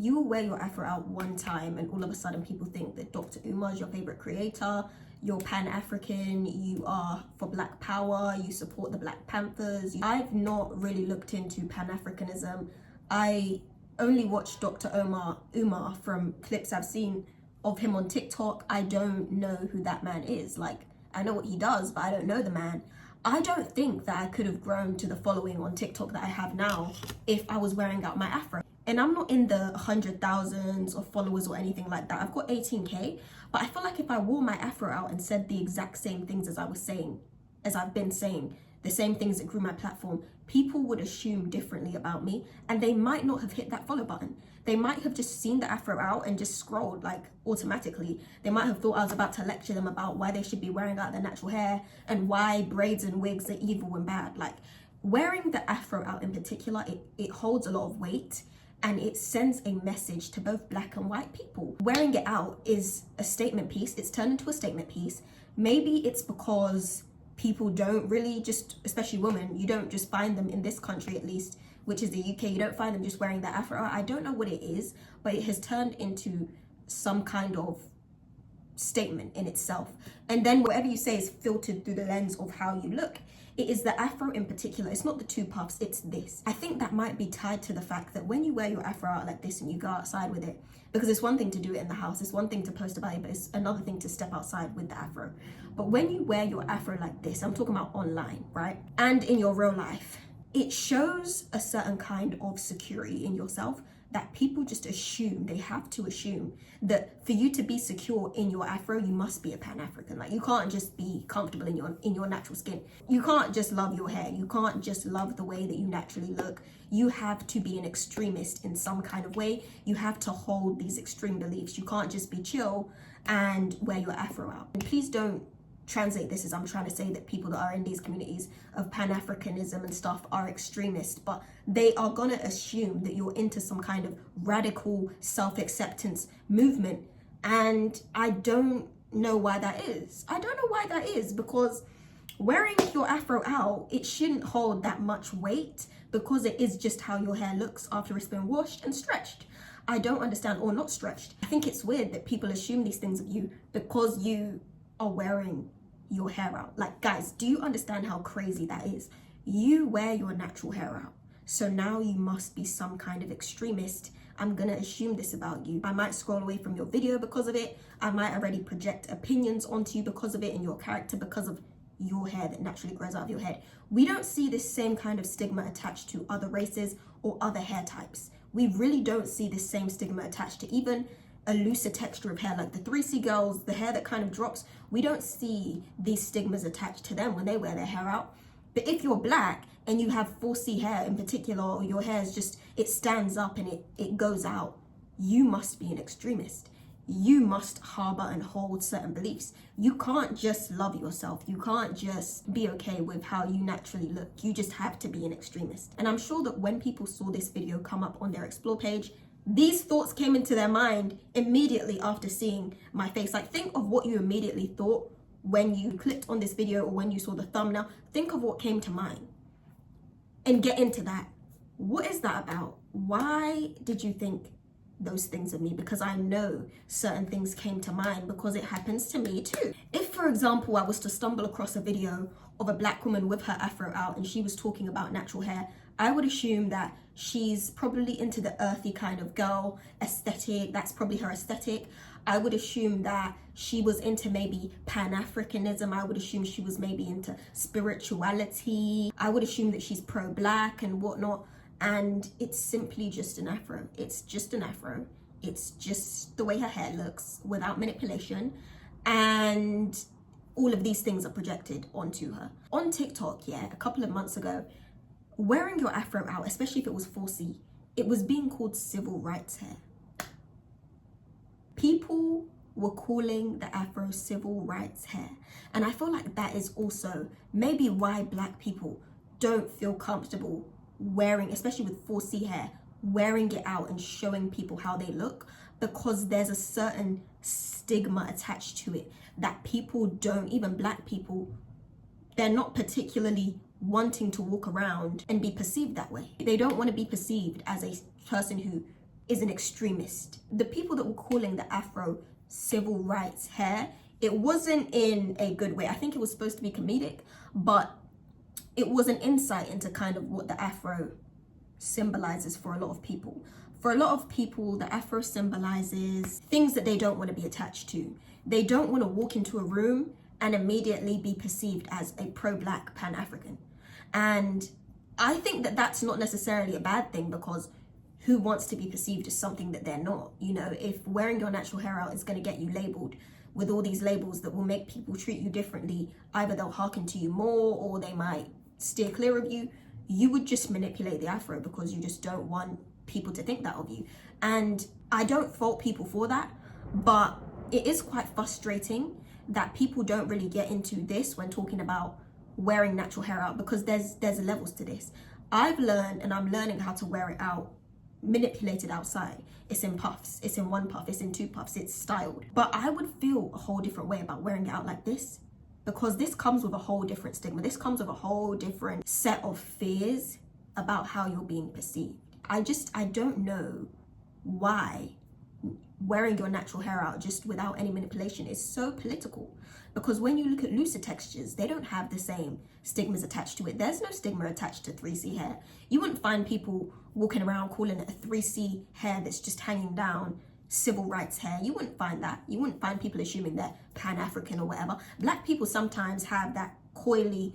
You will wear your afro out one time and all of a sudden people think that Dr. Umar is your favorite creator, you're Pan-African, you are for Black Power, you support the Black Panthers. I've not really looked into Pan-Africanism. I only watched Dr. Umar from clips I've seen of him on TikTok. I don't know who that man is. Like, I know what he does, but I don't know the man. I don't think that I could have grown to the following on TikTok that I have now if I was wearing out my afro. And I'm not in the 100,000s of followers or anything like that. I've got 18K, but I feel like if I wore my afro out and said the exact same things as I've been saying, the same things that grew my platform, people would assume differently about me, and they might not have hit that follow button. They might have just seen the afro out and just scrolled like automatically. They might have thought I was about to lecture them about why they should be wearing out their natural hair and why braids and wigs are evil and bad. Like, wearing the afro out in particular, it holds a lot of weight and it sends a message to both Black and white people. Wearing it out is a statement piece. It's turned into a statement piece. Maybe it's because people don't really just, especially women, you don't just find them in this country at least, which is the UK, you don't find them just wearing that afro. I don't know what it is, but it has turned into some kind of statement in itself. And then whatever you say is filtered through the lens of how you look. It is the afro in particular. It's not the two puffs, it's this. I think that might be tied to the fact that when you wear your afro out like this and you go outside with it, because it's one thing to do it in the house, it's one thing to post about it, but it's another thing to step outside with the afro. But when you wear your afro like this, I'm talking about online, right? And in your real life, it shows a certain kind of security in yourself that people just assume, they have to assume that for you to be secure in your afro, you must be a Pan-African. Like, you can't just be comfortable in your natural skin. You can't just love your hair. You can't just love the way that you naturally look. You have to be an extremist in some kind of way. You have to hold these extreme beliefs. You can't just be chill and wear your afro out. And please don't translate this as I'm trying to say that people that are in these communities of Pan-Africanism and stuff are extremist, but they are gonna assume that you're into some kind of radical self-acceptance movement, and I don't know why that is. I don't know why that is, because wearing your afro out, it shouldn't hold that much weight because it is just how your hair looks after it's been washed and stretched. I don't understand, or not stretched. I think it's weird that people assume these things of you because you are wearing your hair out. Like, guys, do you understand how crazy that is? You wear your natural hair out, so now you must be some kind of extremist. I'm gonna assume this about you. I might scroll away from your video because of it. I might already project opinions onto you because of it and your character because of your hair that naturally grows out of your head. We don't see this same kind of stigma attached to other races or other hair types. We really don't see this same stigma attached to even a looser texture of hair, like the 3C girls, the hair that kind of drops. We don't see these stigmas attached to them when they wear their hair out. But if you're Black and you have 4C hair in particular, or your hair is just, it stands up and it goes out, you must be an extremist. You must harbor and hold certain beliefs. You can't just love yourself. You can't just be okay with how you naturally look. You just have to be an extremist. And I'm sure that when people saw this video come up on their explore page, these thoughts came into their mind immediately after seeing my face. Like, think of what you immediately thought when you clicked on this video or when you saw the thumbnail. Think of what came to mind and get into that. What is that about? Why did you think those things of me? Because I know certain things came to mind because it happens to me too. If, for example, I was to stumble across a video of a Black woman with her afro out and she was talking about natural hair, I would assume that she's probably into the earthy kind of girl aesthetic. That's probably her aesthetic. I would assume that she was into maybe Pan-Africanism. I would assume she was maybe into spirituality. I would assume that she's pro-Black and whatnot. And it's simply just an afro. It's just an afro. It's just the way her hair looks without manipulation. And all of these things are projected onto her. On TikTok, yeah, a couple of months ago, wearing your afro out, especially if it was 4C, it was being called civil rights hair. People were calling the afro civil rights hair. And I feel like that is also maybe why Black people don't feel comfortable wearing, especially with 4C hair, wearing it out and showing people how they look, because there's a certain stigma attached to it that people don't, even Black people, they're not particularly wanting to walk around and be perceived that way. They don't want to be perceived as a person who is an extremist. The people that were calling the afro civil rights hair, it wasn't in a good way. I think it was supposed to be comedic, but it was an insight into kind of what the afro symbolizes for a lot of people. For a lot of people, the afro symbolizes things that they don't want to be attached to. They don't want to walk into a room and immediately be perceived as a pro-black Pan-African. And I think that that's not necessarily a bad thing, because who wants to be perceived as something that they're not? You know, if wearing your natural hair out is going to get you labeled with all these labels that will make people treat you differently, either they'll hearken to you more or they might steer clear of you, you would just manipulate the afro because you just don't want people to think that of you. And I don't fault people for that, but it is quite frustrating that people don't really get into this when talking about wearing natural hair out, because there's levels to this. I've learned, and I'm learning how to wear it out, manipulated outside. It's in puffs, it's in one puff, it's in two puffs, it's styled. But I would feel a whole different way about wearing it out like this, because this comes with a whole different stigma. This comes with a whole different set of fears about how you're being perceived. I don't know why wearing your natural hair out just without any manipulation is so political. Because when you look at looser textures, they don't have the same stigmas attached to it. There's no stigma attached to 3C hair. You wouldn't find people walking around calling it a 3C hair that's just hanging down civil rights hair. You wouldn't find that. You wouldn't find people assuming they're Pan-African or whatever. Black people sometimes have that coily,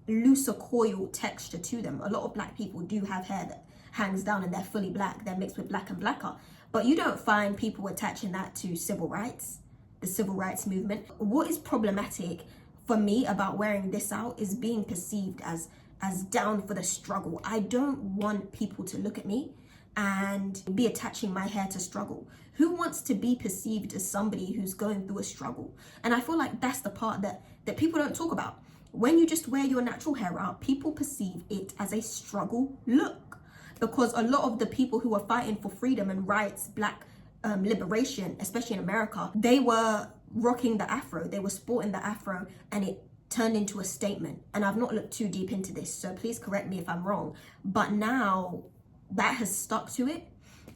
looser coil texture to them. A lot of black people do have hair that hangs down and they're fully black. They're mixed with black and blacker. But you don't find people attaching that to civil rights, the civil rights movement. What is problematic for me about wearing this out is being perceived as down for the struggle. I don't want people to look at me and be attaching my hair to struggle. Who wants to be perceived as somebody who's going through a struggle? And I feel like that's the part that people don't talk about. When you just wear your natural hair out, people perceive it as a struggle look. Because a lot of the people who are fighting for freedom and rights, black liberation, especially in America, they were rocking the afro, they were sporting the afro, and it turned into a statement. And I've not looked too deep into this, so please correct me if I'm wrong. But now that has stuck to it,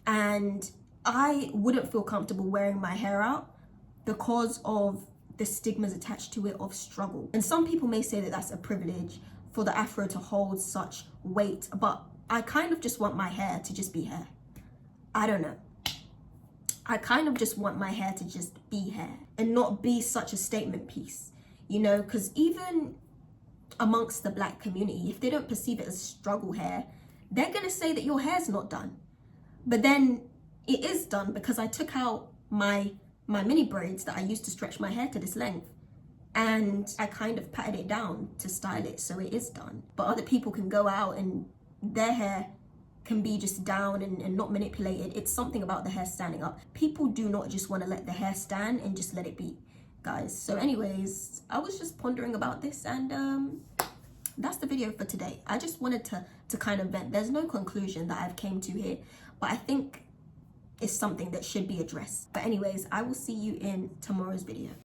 and I wouldn't feel comfortable wearing my hair out because of the stigmas attached to it of struggle. And some people may say that that's a privilege for the afro to hold such weight, but I kind of just want my hair to just be hair. I don't know. I kind of just want my hair to just be hair and not be such a statement piece, you know, because even amongst the black community, if they don't perceive it as struggle hair, they're going to say that your hair's not done. But then it is done because I took out my mini braids that I used to stretch my hair to this length, and I kind of patted it down to style it, so it is done. But other people can go out and their hair can be just down and not manipulated. It's something about the hair standing up. People do not just want to let the hair stand and just let it be, guys. So anyways, I was just pondering about this, and that's the video for today. I just wanted to kind of vent. There's no conclusion that I've came to here, but I think it's something that should be addressed. But anyways, I will see you in tomorrow's video.